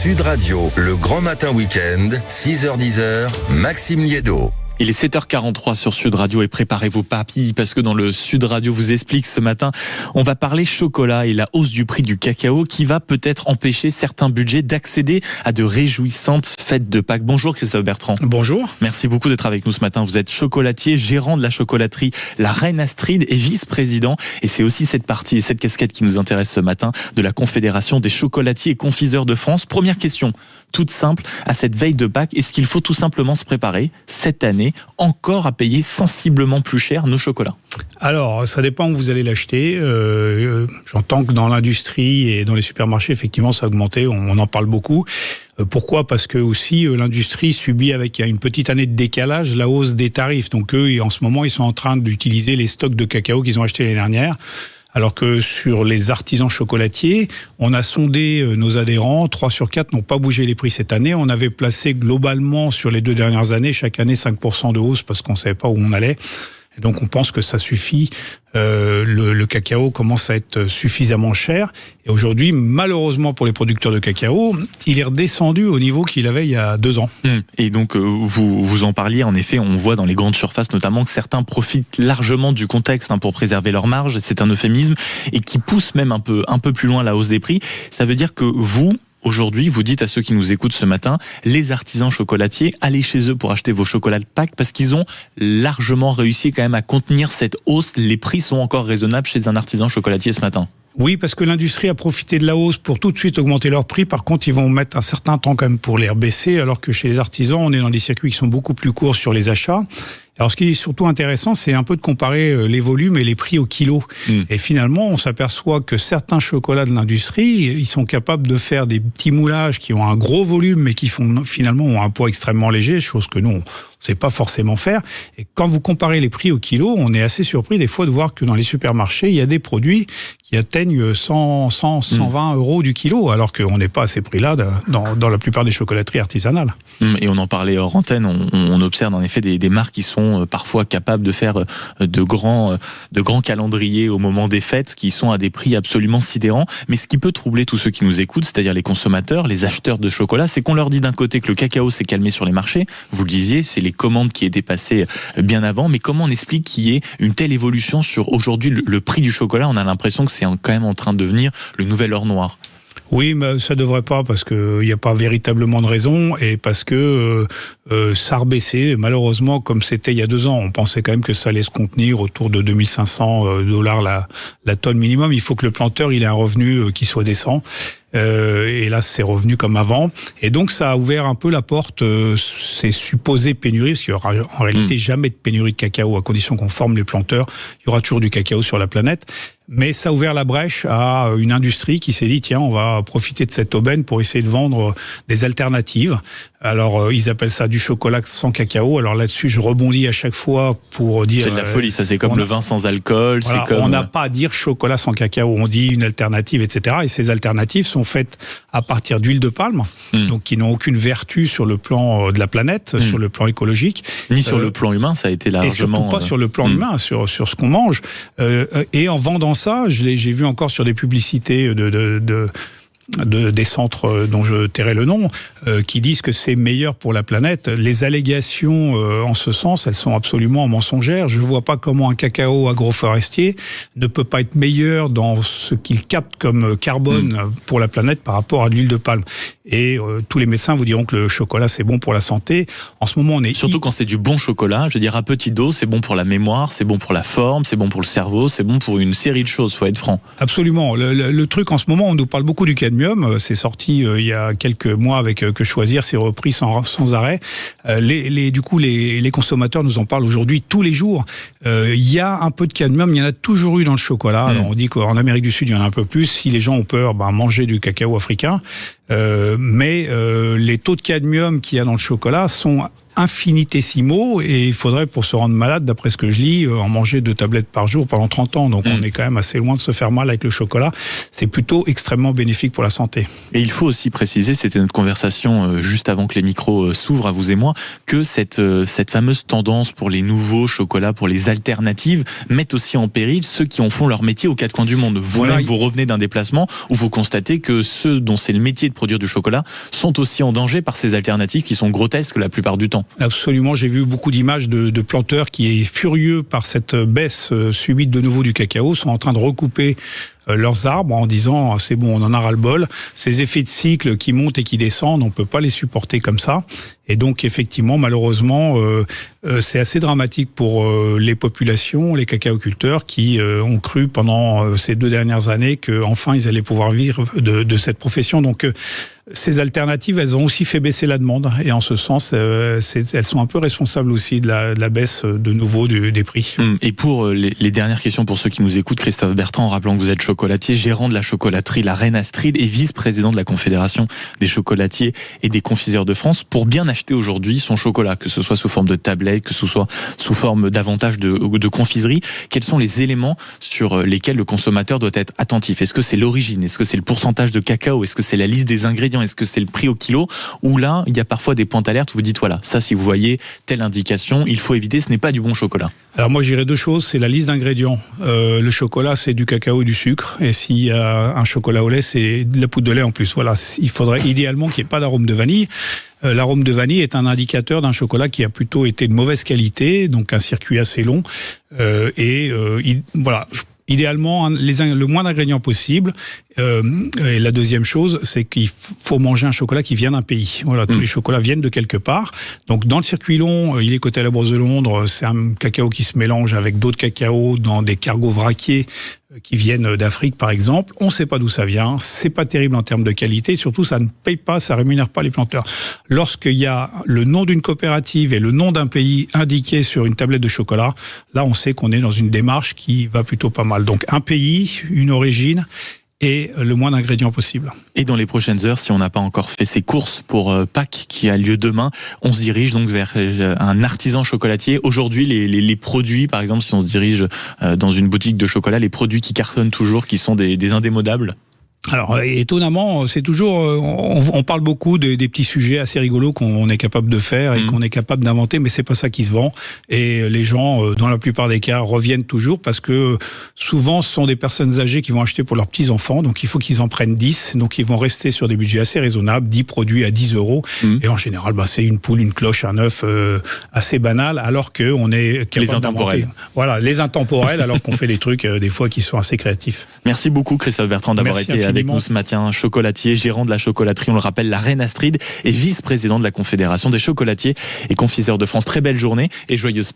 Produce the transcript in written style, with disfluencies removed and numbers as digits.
Sud Radio, le grand matin week-end, 6h-10h, Maxime Liédo. Il est 7h43 sur Sud Radio et préparez vos papilles parce que dans le Sud Radio vous explique ce matin, on va parler chocolat et la hausse du prix du cacao qui va peut-être empêcher certains budgets d'accéder à de réjouissantes fêtes de Pâques. Bonjour Christophe Bertrand. Bonjour. Merci beaucoup d'être avec nous ce matin. Vous êtes chocolatier, gérant de la chocolaterie La Reine Astrid et vice-président. Et c'est aussi cette partie et cette casquette qui nous intéresse ce matin de la Confédération des chocolatiers et confiseurs de France. Première question, toute simple, à cette veille de Pâques, est-ce qu'il faut tout simplement se préparer cette année encore à payer sensiblement plus cher nos chocolats? Alors, ça dépend où vous allez l'acheter. J'entends que dans l'industrie et dans les supermarchés, effectivement, ça a augmenté. On en parle beaucoup. Pourquoi ? Parce que aussi l'industrie subit avec une petite année de décalage la hausse des tarifs. Donc eux, en ce moment, ils sont en train d'utiliser les stocks de cacao qu'ils ont achetés l'année dernière. Alors que sur les artisans chocolatiers, on a sondé nos adhérents, 3 sur 4 n'ont pas bougé les prix cette année. On avait placé globalement sur les 2 dernières années, chaque année 5% de hausse parce qu'on ne savait pas où on allait. Et donc on pense que ça suffit. Le cacao commence à être suffisamment cher. Et aujourd'hui, malheureusement pour les producteurs de cacao, il est redescendu au niveau qu'il avait il y a 2 ans. Et donc vous en parliez, en effet, on voit dans les grandes surfaces notamment que certains profitent largement du contexte pour préserver leur marge, c'est un euphémisme, et qui poussent même un peu plus loin la hausse des prix. Ça veut dire que vous, aujourd'hui, vous dites à ceux qui nous écoutent ce matin, les artisans chocolatiers, allez chez eux pour acheter vos chocolats de Pâques parce qu'ils ont largement réussi quand même à contenir cette hausse. Les prix sont encore raisonnables chez un artisan chocolatier ce matin. Oui, parce que l'industrie a profité de la hausse pour tout de suite augmenter leurs prix. Par contre, ils vont mettre un certain temps quand même pour les rebaisser, alors que chez les artisans, on est dans des circuits qui sont beaucoup plus courts sur les achats. Alors, ce qui est surtout intéressant, c'est un peu de comparer les volumes et les prix au kilo. Et finalement, on s'aperçoit que certains chocolats de l'industrie, ils sont capables de faire des petits moulages qui ont un gros volume, mais qui finalement ont un poids extrêmement léger, chose que nous, on ne sait pas forcément faire. Et quand vous comparez les prix au kilo, on est assez surpris des fois de voir que dans les supermarchés, il y a des produits qui atteignent 120 euros du kilo, alors qu'on n'est pas à ces prix-là dans la plupart des chocolateries artisanales. Et on en parlait hors antenne, on observe en effet des marques qui sont parfois capables de faire de grands calendriers au moment des fêtes qui sont à des prix absolument sidérants. Mais ce qui peut troubler tous ceux qui nous écoutent, c'est-à-dire les consommateurs, les acheteurs de chocolat, c'est qu'on leur dit d'un côté que le cacao s'est calmé sur les marchés. Vous le disiez, c'est les commandes qui étaient passées bien avant. Mais comment on explique qu'il y ait une telle évolution sur aujourd'hui le prix du chocolat? On a l'impression que c'est quand même en train de devenir le nouvel or noir. Oui, mais ça devrait pas parce que il n'y a pas véritablement de raison et parce que ça a rebaissé. Malheureusement, comme c'était il y a 2 ans, on pensait quand même que ça allait se contenir autour de 2500 $ la tonne minimum. Il faut que le planteur il ait un revenu qui soit décent. Et là, c'est revenu comme avant. Et donc, ça a ouvert un peu la porte, ces supposées pénuries, parce qu'il n'y aura en réalité jamais de pénurie de cacao à condition qu'on forme les planteurs. Il y aura toujours du cacao sur la planète. Mais ça a ouvert la brèche à une industrie qui s'est dit, tiens, on va profiter de cette aubaine pour essayer de vendre des alternatives. Alors, ils appellent ça du chocolat sans cacao. Alors là-dessus, je rebondis à chaque fois pour dire... C'est de la folie, ça c'est comme le vin sans alcool. Voilà, c'est comme... On n'a pas à dire chocolat sans cacao, on dit une alternative, etc. Et ces alternatives sont faites à partir d'huile de palme, donc qui n'ont aucune vertu sur le plan de la planète, sur le plan écologique. Ni sur le plan humain, ça a été largement... Et surtout pas sur le plan humain, sur ce qu'on mange. Et en vendant ça, j'ai vu encore sur des publicités des centres dont je tairai le nom, qui disent que c'est meilleur pour la planète. Les allégations en ce sens, elles sont absolument mensongères. Je ne vois pas comment un cacao agroforestier ne peut pas être meilleur dans ce qu'il capte comme carbone pour la planète par rapport à l'huile de palme. Et tous les médecins vous diront que le chocolat, c'est bon pour la santé. En ce moment, on est... Surtout quand c'est du bon chocolat, je veux dire à petite dose, c'est bon pour la mémoire, c'est bon pour la forme, c'est bon pour le cerveau, c'est bon pour une série de choses, faut être franc. Absolument. Le truc en ce moment, on nous parle beaucoup du cadmium. C'est sorti il y a quelques mois avec Que Choisir, c'est repris sans arrêt. Du coup, les consommateurs nous en parlent aujourd'hui tous les jours. Il y a un peu de cadmium, il y en a toujours eu dans le chocolat. Alors on dit qu'en Amérique du Sud, il y en a un peu plus. Si les gens ont peur, manger du cacao africain. Mais les taux de cadmium qu'il y a dans le chocolat sont infinitésimaux et il faudrait, pour se rendre malade, d'après ce que je lis, en manger 2 tablettes par jour pendant 30 ans. Donc on est quand même assez loin de se faire mal avec le chocolat. C'est plutôt extrêmement bénéfique pour pour la santé. Et il faut aussi préciser, c'était notre conversation juste avant que les micros s'ouvrent à vous et moi, que cette fameuse tendance pour les nouveaux chocolats, pour les alternatives, met aussi en péril ceux qui en font leur métier aux quatre coins du monde. Vous-même, vous revenez d'un déplacement où vous constatez que ceux dont c'est le métier de produire du chocolat sont aussi en danger par ces alternatives qui sont grotesques la plupart du temps. Absolument, j'ai vu beaucoup d'images de planteurs qui, furieux par cette baisse subite de nouveau du cacao, sont en train de recouper leurs arbres en disant c'est bon, on en a ras-le-bol. Ces effets de cycle qui montent et qui descendent, on peut pas les supporter comme ça. Et donc effectivement, malheureusement, c'est assez dramatique pour les populations, les cacaoculteurs qui ont cru pendant ces 2 dernières années qu'enfin ils allaient pouvoir vivre de cette profession. Donc ces alternatives, elles ont aussi fait baisser la demande. Et en ce sens, elles sont un peu responsables aussi de la baisse de nouveau des prix. Et pour les dernières questions pour ceux qui nous écoutent, Christophe Bertrand, en rappelant que vous êtes chocolatier, gérant de la chocolaterie La Reine Astrid et vice-président de la Confédération des chocolatiers et des confiseurs de France, pour bien acheter aujourd'hui son chocolat, que ce soit sous forme de tablette, que ce soit sous forme davantage de confiserie, quels sont les éléments sur lesquels le consommateur doit être attentif? Est-ce que c'est l'origine? Est-ce que c'est le pourcentage de cacao? Est-ce que c'est la liste des ingrédients? Est-ce que c'est le prix au kilo? Ou là, il y a parfois des points d'alerte où vous dites voilà, ça si vous voyez telle indication, il faut éviter, ce n'est pas du bon chocolat. Alors moi, je dirais 2 choses. C'est la liste d'ingrédients. Le chocolat, c'est du cacao et du sucre. Et s'il y a un chocolat au lait, c'est de la poudre de lait en plus. Voilà, il faudrait idéalement qu'il n'y ait pas d'arôme de vanille. L'arôme de vanille est un indicateur d'un chocolat qui a plutôt été de mauvaise qualité, donc un circuit assez long. Voilà. Idéalement, le moins d'ingrédients possible. Et la deuxième chose, c'est qu'il faut manger un chocolat qui vient d'un pays. Voilà, tous les chocolats viennent de quelque part. Donc, dans le circuit long, il est coté à la Bourse de Londres. C'est un cacao qui se mélange avec d'autres cacaos dans des cargos vraquiers qui viennent d'Afrique, par exemple. On ne sait pas d'où ça vient. C'est pas terrible en termes de qualité. Surtout, ça ne paye pas, ça rémunère pas les planteurs. Lorsqu'il y a le nom d'une coopérative et le nom d'un pays indiqué sur une tablette de chocolat, là, on sait qu'on est dans une démarche qui va plutôt pas mal. Donc, un pays, une origine et le moins d'ingrédients possible. Et dans les prochaines heures, si on n'a pas encore fait ses courses pour Pâques qui a lieu demain, on se dirige donc vers un artisan chocolatier. Aujourd'hui, les produits, par exemple, si on se dirige dans une boutique de chocolat, les produits qui cartonnent toujours, qui sont des indémodables? Alors, étonnamment, c'est toujours... On parle beaucoup des petits sujets assez rigolos qu'on est capable de faire et qu'on est capable d'inventer, mais c'est pas ça qui se vend. Et les gens, dans la plupart des cas, reviennent toujours parce que souvent, ce sont des personnes âgées qui vont acheter pour leurs petits-enfants, donc il faut qu'ils en prennent 10. Donc, ils vont rester sur des budgets assez raisonnables, 10 produits à 10 €. Et en général, c'est une poule, une cloche, un œuf assez banal, alors qu'on est capable d'inventer. Voilà, les intemporels, alors qu'on fait des trucs, des fois, qui sont assez créatifs. Merci beaucoup, Christophe Bertrand, d'avoir été avec nous ce matin, chocolatier, gérant de la chocolaterie, on le rappelle, La Reine Astrid, et vice-président de la Confédération des chocolatiers et confiseurs de France. Très belle journée et joyeuse